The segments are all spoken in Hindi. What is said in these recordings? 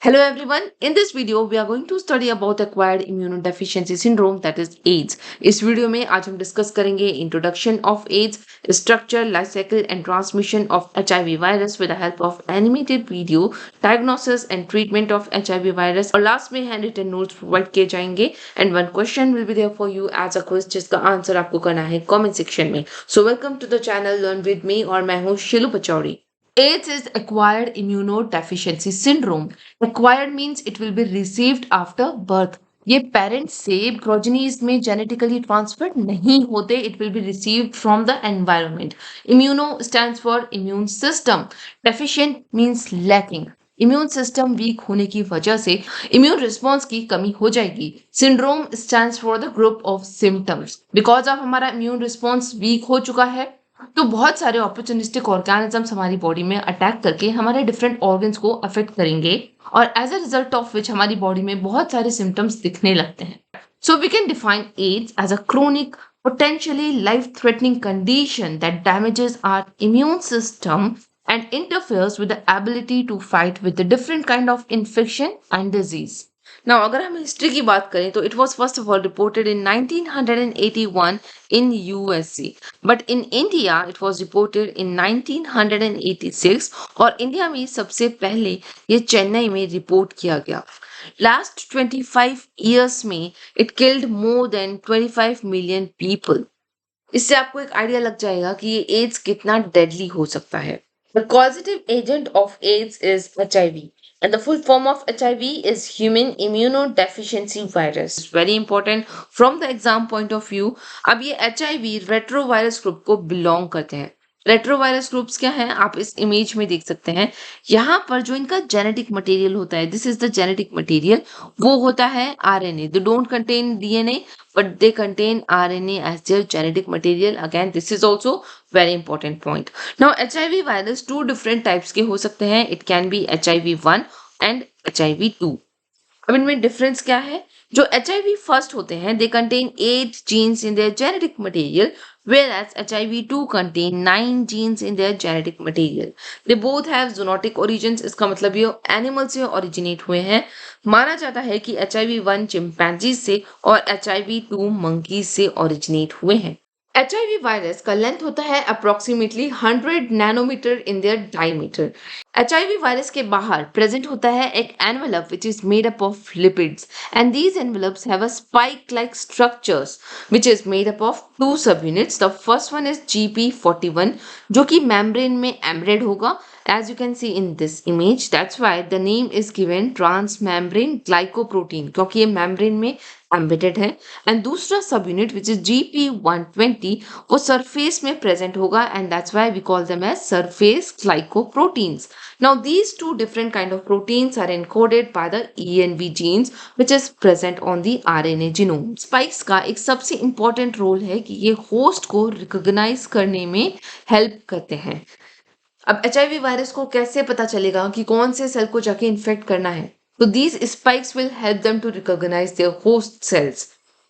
Hello everyone. In this video, we are going to study about acquired immunodeficiency syndrome that is AIDS. इस वीडियो में आज हम डिस्कस करेंगे introduction of AIDS, structure, life cycle and transmission of HIV virus with the help of animated video, diagnosis and treatment of HIV virus और लास्ट में हैंड रिटन नोट्स प्रोवाइड किए जाएंगे and one question will be there for you as a quiz जिसका आंसर आपको करना है कमेंट सेक्शन में. So welcome to the channel learn with me और मैं हूँ Shilu Pachauri. AIDS is acquired immunodeficiency syndrome. Acquired means it will be received after birth. ये पेरेंट्स से प्रोजेनीज में जेनेटिकली ट्रांसफर्ड नहीं होते. It will be received from the environment. Immuno stands for immune system. Deficient means lacking. Immune system weak होने की वजह से इम्यून रिस्पॉन्स की कमी हो जाएगी. Syndrome stands for the group of symptoms. Because of हमारा इम्यून रिस्पॉन्स वीक हो चुका है तो बहुत सारे ऑपर्चुनिस्टिक ऑर्गेनिजम्स हमारी बॉडी में अटैक करके हमारे डिफरेंट ऑर्गन्स को अफेक्ट करेंगे और as a result of which हमारी बॉडी में बहुत सारे सिम्टम्स दिखने लगते हैं. So we can define AIDS as a chronic potentially life-threatening condition that damages our immune system and interferes with the ability to fight with the different kind of infection and disease. Now, अगर हम हिस्ट्री की बात करें तो it was first of all reported in 1981 in USC, but in India it was reported in 1986 और इंडिया में सबसे पहले ये चेन्नई में रिपोर्ट किया गया. Last 25 years में it killed more than 25 million people. इससे आपको एक आइडिया लग जाएगा कि ये एड्स कितना डेडली हो सकता है. The causative agent of AIDS is HIV. And the full form of HIV is human immunodeficiency virus. It's very important from the exam point of view. अब ये HIV रेट्रोवायरस ग्रुप को बिलोंग करते हैं. रेट्रोवायरस ग्रुप्स क्या हैं आप इस इमेज में देख सकते हैं. यहाँ पर जो इनका जेनेटिक मटेरियल होता है, this is the genetic material, वो होता है RNA. They don't contain DNA but they contain RNA as their genetic material. Again, this is also very important point. Now, HIV virus two different types के हो सकते हैं. It can be HIV-1 and HIV-2. अब इनमें डिफरेंस क्या है? जो HIV फर्स्ट होते हैं they contain 8 genes in their genetic material whereas HIV-2 contain 9 genes in their genetic material. They both have zoonotic origins. इसका मतलब ये एनिमल से ओरिजिनेट हुए हैं. माना जाता है कि HIV-1 चिंपैंजी से और HIV-2 मंकी से ओरिजिनेट हुए हैं. HIV वायरस का लेंथ होता है approximately 100 nanometre in their diameter. HIV virus के बाहर प्रेजेंट होता है एक envelope which is made up of lipids and these envelopes have a spike-like structures which is made up of two subunits. The first one is GP41 जो कि membrane में embedded होगा as you can see in this image. That's why the name is given transmembrane glycoprotein क्योंकि ये membrane में embedded है. एंड दूसरा सब यूनिट विच इज GP120 वो सरफेस में प्रेजेंट होगा and that's why we call them as surface glycoproteins. Now these two different kind of proteins are encoded by the ENV genes which is present on the RNA genome. Spikes का एक सबसे important रोल है कि ये होस्ट को रिकॉग्नाइज करने में हेल्प करते हैं. अब HIV वायरस को कैसे पता चलेगा कि कौन से सेल को जाके इन्फेक्ट करना है? तो these spikes will help them to recognize their host cells.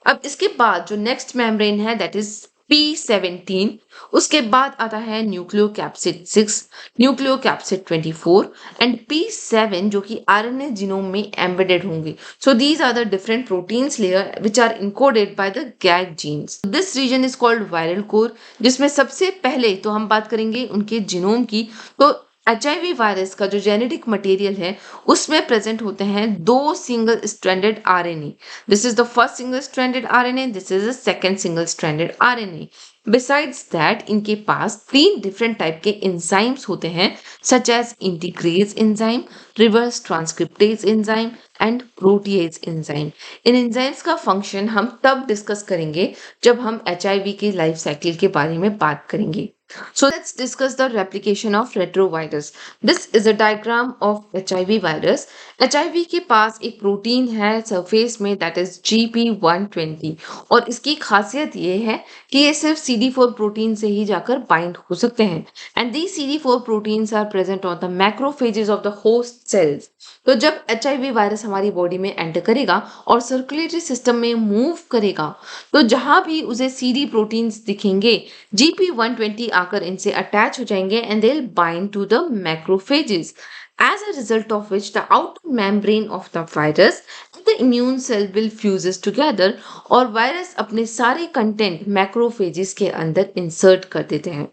अब इसके बाद जो नेक्स्ट मेम्ब्रेन है दैट इज P17. उसके बाद आता है न्यूक्लियोकैप्सिड 6, न्यूक्लियोकैप्सिड 24 एंड P7 जो कि RNA जीनोम में एम्बेडेड होंगे. So these are the different proteins layer which are encoded by the gag genes. This region is called viral core जिसमें सबसे पहले तो हम बात करेंगे उनके जीनोम की. तो HIV वायरस का जो जेनेटिक मटेरियल है उसमें प्रेजेंट होते हैं दो single stranded RNA. This is the first single stranded RNA, this is the second single stranded RNA. Besides that इनके पास 3 डिफरेंट टाइप के एंजाइम्स होते हैं such as integrase enzyme, reverse transcriptase enzyme and protease enzyme. इन एंजाइम्स का फंक्शन हम तब डिस्कस करेंगे जब हम HIV की लाइफ साइकिल के बारे में बात करेंगे. So let's discuss the replication of retrovirus. This is a diagram of HIV virus. HIV के पास एक प्रोटीन है सरफेस में that is GP120 और इसकी खासियत ये है कि ये सिर्फ CD4 प्रोटीन से ही जाकर बाइंड हो सकते हैं and these CD4 proteins are present on the macrophages of the host cells. तो जब HIV वायरस हमारी बॉडी में एंटर करेगा और सर्कुलेटरी सिस्टम में मूव करेगा तो जहां भी उसे CD प्रोटीन्स दिखेंगे GP120 आकर इनसे अटैच हो जाएंगे and they'll bind to the macrophages. as a result of which the outer membrane of the virus and the immune cell will fuses together और वायरस अपने सारे कंटेंट मैक्रोफेजेस के अंदर इंसर्ट कर देते हैं।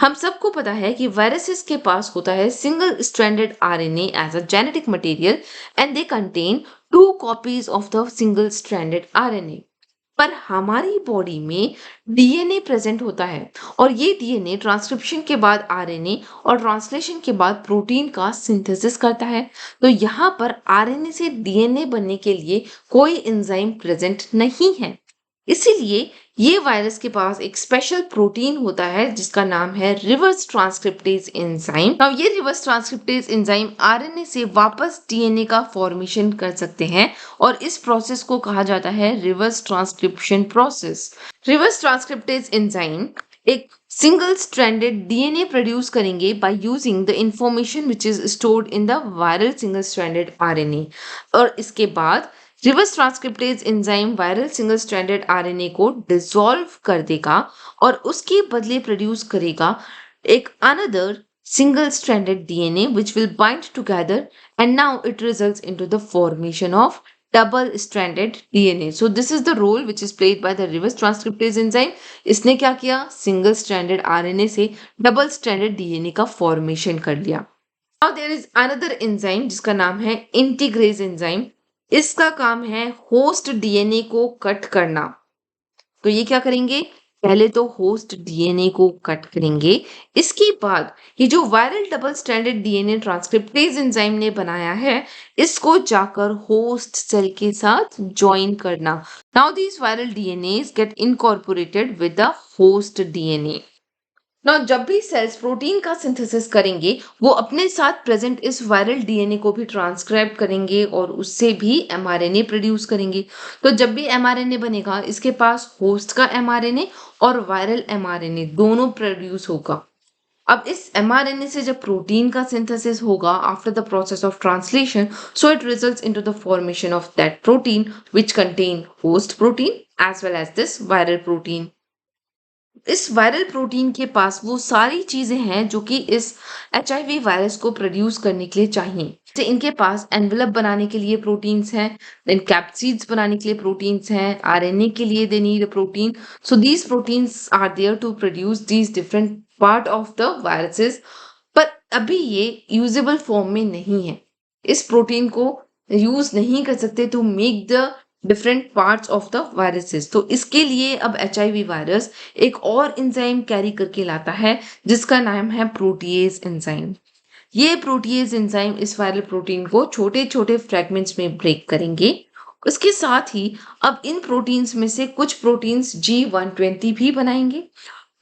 हम सबको पता है कि वायरसेस के पास होता है single stranded RNA as a genetic material and they contain two copies of the single stranded RNA. पर हमारी बॉडी में डीएनए प्रेजेंट होता है और ये डीएनए ट्रांसक्रिप्शन के बाद आरएनए और ट्रांसलेशन के बाद प्रोटीन का सिंथेसिस करता है। तो यहाँ पर आरएनए से डीएनए बनने के लिए कोई एंजाइम प्रेजेंट नहीं है। इसीलिए ये वायरस के पास एक स्पेशल प्रोटीन होता है जिसका नाम है रिवर्स ट्रांसक्रिप्टेज एंजाइम। अब ये रिवर्स ट्रांसक्रिप्टेज एंजाइम आरएनए से वापस डीएनए का फॉर्मेशन कर सकते हैं और इस प्रोसेस को कहा जाता है reverse transcription process. Reverse transcriptase enzyme एक सिंगल स्ट्रैंडेड डीएनए प्रोड्यूस करेंगे by using the information which is stored in the viral single stranded RNA और इसके बाद reverse transcriptase enzyme viral single stranded RNA को डिसॉल्व कर देगा और उसके बदले प्रोड्यूस करेगा एक another single stranded DNA which will bind together and now it results into the formation of double stranded DNA. So this is the role which is played by the reverse transcriptase enzyme. इसने क्या किया? Single stranded RNA से double stranded DNA का formation कर लिया। Now there is another enzyme जिसका नाम है integrase enzyme. इसका काम है होस्ट डीएनए को कट करना। तो ये क्या करेंगे? पहले तो होस्ट डीएनए को कट करेंगे, इसके बाद ये जो viral double stranded DNA transcriptase enzyme ने बनाया है इसको जाकर होस्ट सेल के साथ ज्वाइन करना। Now these viral DNAs get incorporated with the host DNA. ना जब भी सेल्स प्रोटीन का सिंथेसिस करेंगे वो अपने साथ प्रेजेंट इस वायरल डीएनए को भी ट्रांसक्राइब करेंगे और उससे भी एमआरएनए प्रोड्यूस करेंगे। तो जब भी एमआरएनए बनेगा इसके पास होस्ट का एमआरएनए और वायरल एमआरएनए दोनों प्रोड्यूस होगा। अब इस एमआरएनए से जब प्रोटीन का सिंथेसिस होगा after the process of translation so it results into the formation of that protein which contain host protein as well as this viral protein. इस वायरल प्रोटीन के पास वो सारी चीजें हैं जो कि इस एचआईवी वायरस को प्रोड्यूस करने के लिए चाहिए। जैसे इनके पास एनवेलप बनाने के लिए प्रोटीन्स हैं, देन कैप्सिड्स बनाने के लिए प्रोटीन्स हैं, आरएनए के लिए they need protein. So these proteins are there to produce these different part of the viruses. पर अभी ये यूजेबल फॉर्म में नहीं है, इस प्रोटीन को यूज नहीं कर सकते to make the different parts of the viruses. तो इसके लिए अब एचआईवी वायरस एक और एंजाइम कैरी करके लाता है जिसका नाम है प्रोटीएज एंजाइम। ये प्रोटीएज एंजाइम इस वायरल प्रोटीन को छोटे छोटे फ्रेगमेंट्स में ब्रेक करेंगे। उसके साथ ही अब इन प्रोटीन्स में से कुछ प्रोटीन्स G120 भी बनाएंगे।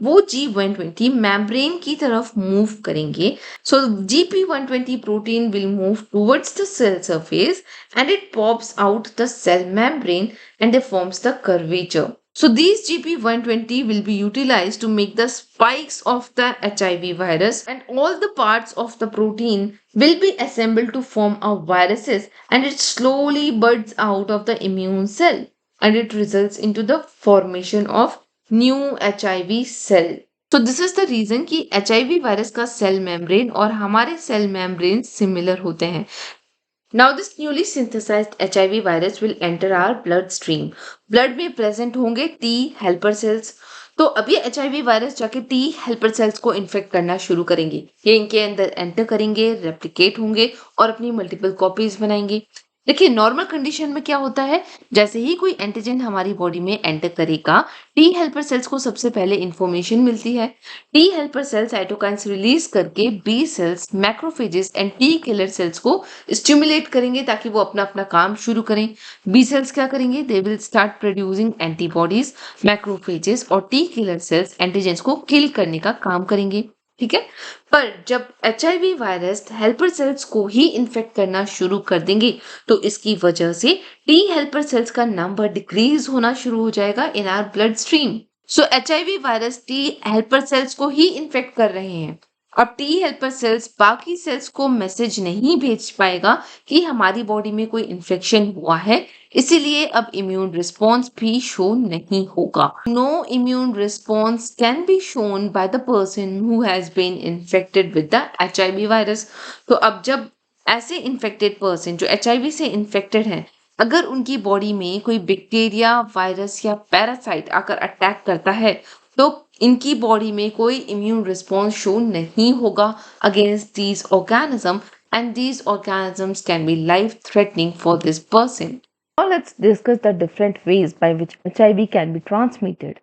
वो G120 membrane की तरफ मूव करेंगे। So GP120 protein will move towards the cell surface and it pops out the cell membrane and it forms the curvature. So these GP120 will be utilized to make the spikes of the HIV virus and all the parts of the protein will be assembled to form a viruses and it slowly buds out of the immune cell and it results into the formation of new HIV cell. तो दिस इज द रीजन कि HIV वायरस का सेल मेम्ब्रेन और हमारे सेल मेम्ब्रेन सिमिलर होते हैं। Now this newly synthesized HIV virus will enter our blood stream. Blood में प्रेजेंट होंगे T हेल्पर सेल्स। तो अब ये HIV वायरस जाके T हेल्पर सेल्स को इन्फेक्ट करना शुरू करेंगे। ये इनके अंदर एंटर करेंगे, रेप्लिकेट होंगे और अपनी मल्टीपल कॉपीज बनाएंगे। देखिए नॉर्मल कंडीशन में क्या होता है, जैसे ही कोई एंटीजन हमारी बॉडी में एंटर करेगा टी हेल्पर सेल्स को सबसे पहले इंफॉर्मेशन मिलती है। T helper cells cytokines release करके B cells, macrophages and T killer cells को स्टिमुलेट करेंगे ताकि वो अपना अपना काम शुरू करें। बी सेल्स क्या करेंगे, they will start producing antibodies. Macrophages और टी किलर सेल्स एंटीजेंस को किल करने का काम करेंगे। ठीक है, पर जब एचआईवी वायरस हेल्पर सेल्स को ही इन्फेक्ट करना शुरू कर देंगे तो इसकी वजह से टी हेल्पर सेल्स का नंबर डिक्रीज होना शुरू हो जाएगा in our bloodstream. So HIV virus T helper cells को ही इन्फेक्ट कर रहे हैं। अब टी हेल्पर सेल्स बाकी सेल्स को मैसेज नहीं भेज पाएगा कि हमारी बॉडी में कोई इन्फेक्शन हुआ है, इसीलिए अब इम्यून रिस्पॉन्स भी शो नहीं होगा। No immune response can be shown by the person who has been infected with the HIV virus. तो अब जब ऐसे इन्फेक्टेड पर्सन जो एचआईवी से इन्फेक्टेड हैं, अगर उनकी बॉडी में कोई बैक्टीरिया, वायरस या पैरासाइट आकर अटैक करता है, तो इनकी बॉडी में कोई इम्यून रिस्पॉन्स शो नहीं होगा against these organism, and these organisms can be life threatening for this person. Now let's discuss the different ways by which HIV can be transmitted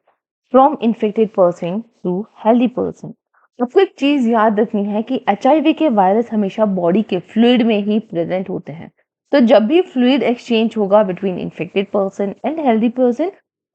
from infected person to healthy person. आपको एक चीज याद रखनी है कि HIV के वायरस हमेशा बॉडी के फ्लूइड में ही प्रेजेंट होते हैं। तो जब भी फ्लूइड एक्सचेंज होगा between infected person and healthy person,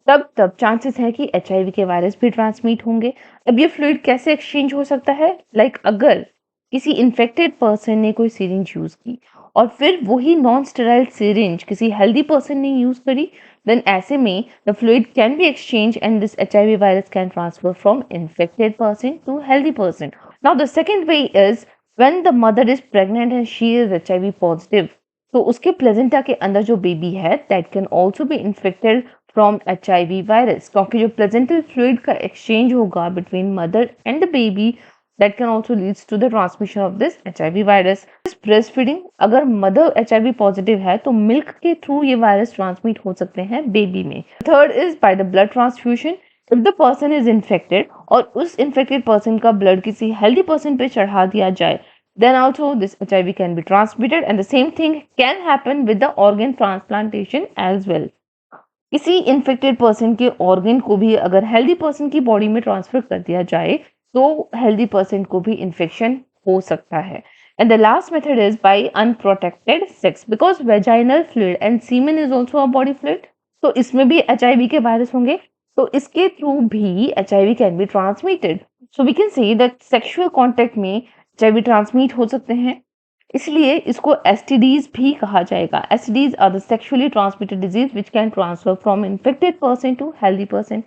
तब चांसेस है कि HIV के वायरस भी ट्रांसमिट होंगे। अब ये फ्लूइड कैसे एक्सचेंज हो सकता है? अगर किसी इन्फेक्टेड पर्सन ने कोई सिरिंज यूज की और फिर वही नॉन स्टेराइल सिरिंज किसी हेल्दी पर्सन ने यूज करी, then ऐसे में the fluid can be exchanged and this HIV virus can transfer from infected person to healthy person. Now the second way is when the mother is pregnant and she is HIV positive, तो उसके प्लेजेंटा के अंदर जो बेबी है that can also be infected from HIV virus, क्योंकि जो प्लेजेंटल फ्लूइड का एक्सचेंज होगा between mother and the baby, that can also leads to the transmission of this HIV virus. Breastfeeding, अगर मदर HIV पॉजिटिव है तो मिल्क के थ्रू ये वायरस ट्रांसमिट हो सकते हैं बेबी में। Third is by the blood transfusion. If the person is infected और उस इन्फेक्टेड पर्सन का ब्लड किसी हेल्दी पर्सन पे चढ़ा दिया जाए, then also this HIV can be transmitted and the same thing can happen with the organ transplantation as well. किसी इन्फेक्टेड पर्सन के ऑर्गन को भी अगर हेल्दी पर्सन की बॉडी में ट्रांसफर कर दिया जाए तो हेल्दी पर्सन को भी इन्फेक्शन हो सकता है। And the last method is by unprotected sex, because vaginal fluid and semen is also a body fluid, तो इसमें भी HIV के वायरस होंगे, तो इसके थ्रू भी HIV can be transmitted. So we can say that sexual contact में HIV ट्रांसमिट हो सकते हैं, इसलिए इसको STDs भी कहा जाएगा। STDs are the sexually transmitted disease which can transfer from infected person to healthy person.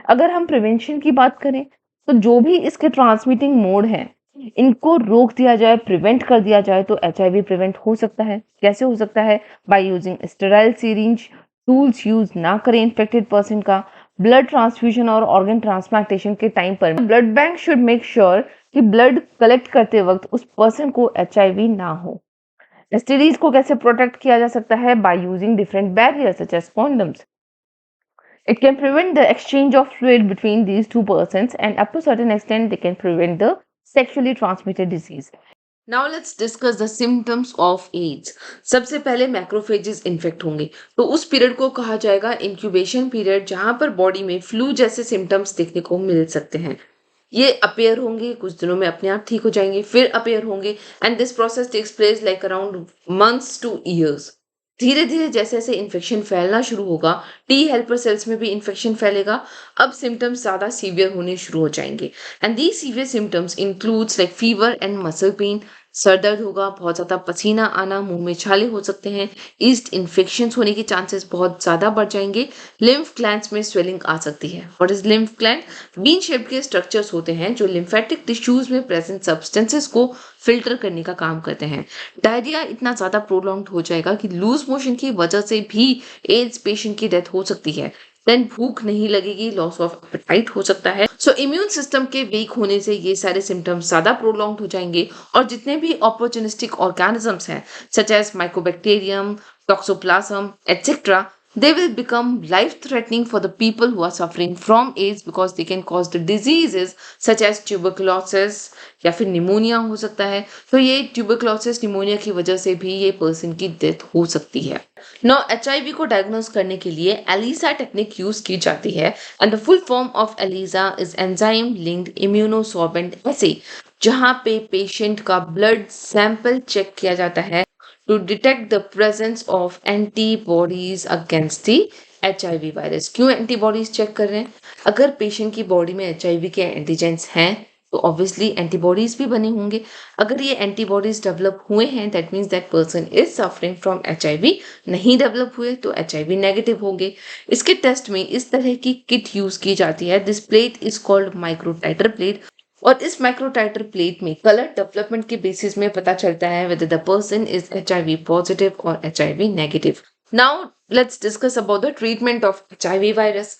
अगर हम प्रिवेंशन की बात करें तो जो भी इसके ट्रांसमिटिंग मोड हैं, इनको रोक दिया जाए, प्रिवेंट कर दिया जाए, तो HIV प्रिवेंट हो सकता है। कैसे हो सकता है? By using sterile syringe, tools use ना करें इन्फेक्टेड पर्सन का, ब्लड ट्रांसफ्यूजन और ऑर्गन ट्रांसप्लांटेशन के टाइम पर blood bank should make sure कि ब्लड कलेक्ट करते वक्त उस पर्सन को HIV ना हो। STDs को कैसे प्रोटेक्ट किया जा सकता है? By using different barriers such as condoms. It can prevent the exchange of fluid between these two persons, and up to a certain extent they can prevent the sexually transmitted disease. Now let's discuss the symptoms of AIDS. सबसे पहले मैक्रोफेजेस इन्फेक्ट होंगे, तो उस पीरियड को कहा जाएगा इंक्यूबेशन पीरियड, जहां पर बॉडी में फ्लू जैसे सिम्टम्स देखने को मिल सकते हैं। ये अपेयर होंगे, कुछ दिनों में अपने आप ठीक हो जाएंगे, फिर अपेयर होंगे, and this process takes place like around months to years. धीरे धीरे जैसे जैसे इन्फेक्शन फैलना शुरू होगा, टी हेल्पर सेल्स में भी इन्फेक्शन फैलेगा। अब सिम्टम्स ज्यादा सीवियर होने शुरू हो जाएंगे, and these severe symptoms includes like fever and muscle pain. Sir दर्द होगा, बहुत ज्यादा पसीना आना, मुंह में छाले हो सकते हैं, ईस्ट इन्फेक्शन होने के चांसेस बहुत ज्यादा बढ़ जाएंगे। लिम्फ ग्लैंड्स में स्वेलिंग आ सकती है। What is lymph gland? Bean shaped के स्ट्रक्चर्स होते हैं जो लिम्फेटिक टिश्यूज में प्रेजेंट सब्सटेंसेस को फिल्टर करने का काम करते हैं। डायरिया इतना ज्यादा प्रोलॉन्ग हो जाएगा कि लूज मोशन की वजह से भी एड्स पेशेंट की डेथ हो सकती है। देन भूख नहीं लगेगी, लॉस ऑफ एपेटाइट हो सकता है। सो इम्यून सिस्टम के वीक होने से ये सारे सिम्टम्स ज्यादा प्रोलॉन्ग हो जाएंगे, और जितने भी अपॉर्चुनिस्टिक ऑर्गेनिजम्स हैं such as mycobacterium, toxoplasma etcetera, they will become life threatening for the people who are suffering from AIDS because they can cause the diseases such as tuberculosis या फिर निमोनिया हो सकता है। तो ये ट्यूबरक्लोसिस निमोनिया की वजह से भी ये पर्सन की डेथ हो सकती है। नौ HIV को डायग्नोज करने के लिए एलिसा टेक्निक यूज की जाती है, and the full form of ELISA is enzyme linked immunosorbent assay, जहां पे पेशेंट का ब्लड सैंपल चेक किया जाता है to detect the presence of antibodies against the HIV virus। क्यों एंटीबॉडीज चेक कर रहे हैं? अगर पेशेंट की बॉडी में HIV के एंटीजेंस हैं तो ऑब्वियसली एंटीबॉडीज भी बने होंगे। अगर ये एंटीबॉडीज डेवलप हुए हैं that means that person is suffering from HIV। नहीं डेवलप हुए तो HIV नेगेटिव होंगे। इसके टेस्ट में इस तरह की किट यूज की जाती है। This plate is called microtiter plate, और इस माइक्रोटाइटर प्लेट में कलर डेवलपमेंट के बेसिस में पता चलता है whether the person is HIV positive or HIV negative. Now let's discuss about the treatment of HIV virus.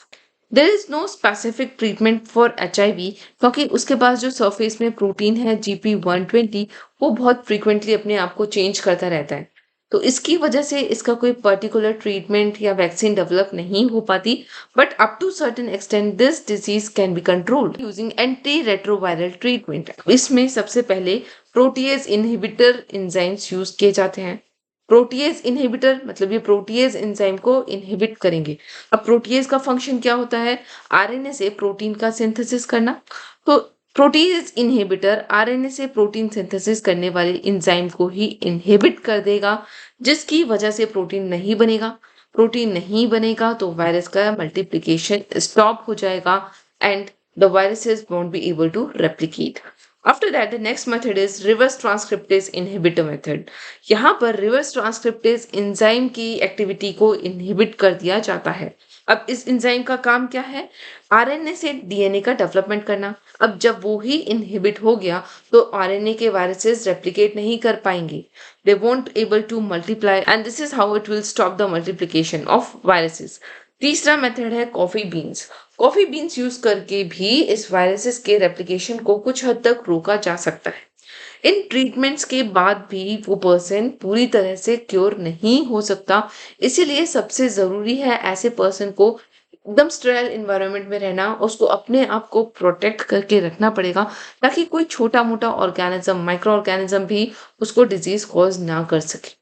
There is no specific treatment for HIV क्योंकि उसके पास जो सरफेस में प्रोटीन है GP120 वो बहुत फ्रीक्वेंटली अपने आप को चेंज करता रहता है। तो इसकी वजह से इसका कोई पर्टिकुलर ट्रीटमेंट या वैक्सीन डेवलप नहीं हो पाती, but up to certain extent this disease can be controlled using anti retroviral treatment. इसमें सबसे पहले प्रोटीएज इनहिबिटर एंजाइम्स यूज किए जाते हैं। प्रोटीएज इनहिबिटर मतलब ये प्रोटीएज एंजाइम को इनहिबिट करेंगे। अब प्रोटीएज का फंक्शन क्या होता है? आरएनए से प्रोटीन का सिंथेसिस करना। तो प्रोटीएज इनहिबिटर आरएनए से प्रोटीन सिंथेसिस करने वाले एंजाइम को ही इनहिबिट कर देगा, जिसकी वजह से प्रोटीन नहीं बनेगा। प्रोटीन नहीं बनेगा तो वायरस का मल्टीप्लिकेशन स्टॉप हो जाएगा and the viruses won't be able to replicate. After that, the next method is reverse transcriptase inhibitor method. यहाँ पर reverse transcriptase enzyme की एक्टिविटी को इनहिबिट कर दिया जाता है। अब इस एंजाइम का काम क्या है? आरएनए से डीएनए का डेवलपमेंट करना। अब जब वो ही इनहिबिट हो गया तो आरएनए के वायरसेस रेप्लिकेट नहीं कर पाएंगे। They won't able to multiply and this is how it will stop the multiplication of viruses. तीसरा मेथड है coffee beans. Coffee beans use करके भी इस वायरसेस के रेप्लिकेशन को कुछ हद तक रोका जा सकता है। इन ट्रीटमेंट्स के बाद भी वो पर्सन पूरी तरह से क्योर नहीं हो सकता, इसीलिए सबसे जरूरी है ऐसे पर्सन को एकदम स्टेराइल इन्वायरमेंट में रहना, उसको अपने आप को प्रोटेक्ट करके रखना पड़ेगा ताकि कोई छोटा मोटा ऑर्गेनिज्म, माइक्रो ऑर्गेनिज्म भी उसको डिजीज कॉज ना कर सके।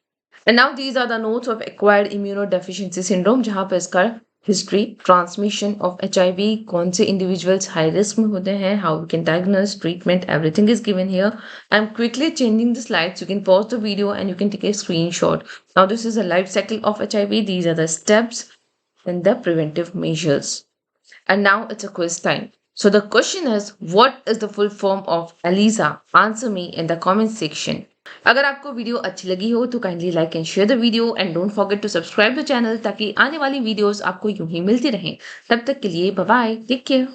And now these are the notes of acquired immunodeficiency syndrome, जहां पर इसका हिस्ट्री, ट्रांसमिशन ऑफ HIV, कौन से इंडिविजुअल्स हाई रिस्क में होते हैं, how we can diagnose, treatment, everything is given here. I am quickly changing the slides, you can pause the video and you can take a screenshot. Now this is a life cycle of HIV. These are the steps and the preventive measures. And now it's a quiz time. So the question is, what is the full form of ELISA? Answer me in the comment section. अगर आपको वीडियो अच्छी लगी हो तो kindly like and share the video and don't forget to subscribe the channel ताकि आने वाली वीडियोस आपको यूं ही मिलती रहें। तब तक के लिए बाय बाय, टेक केयर।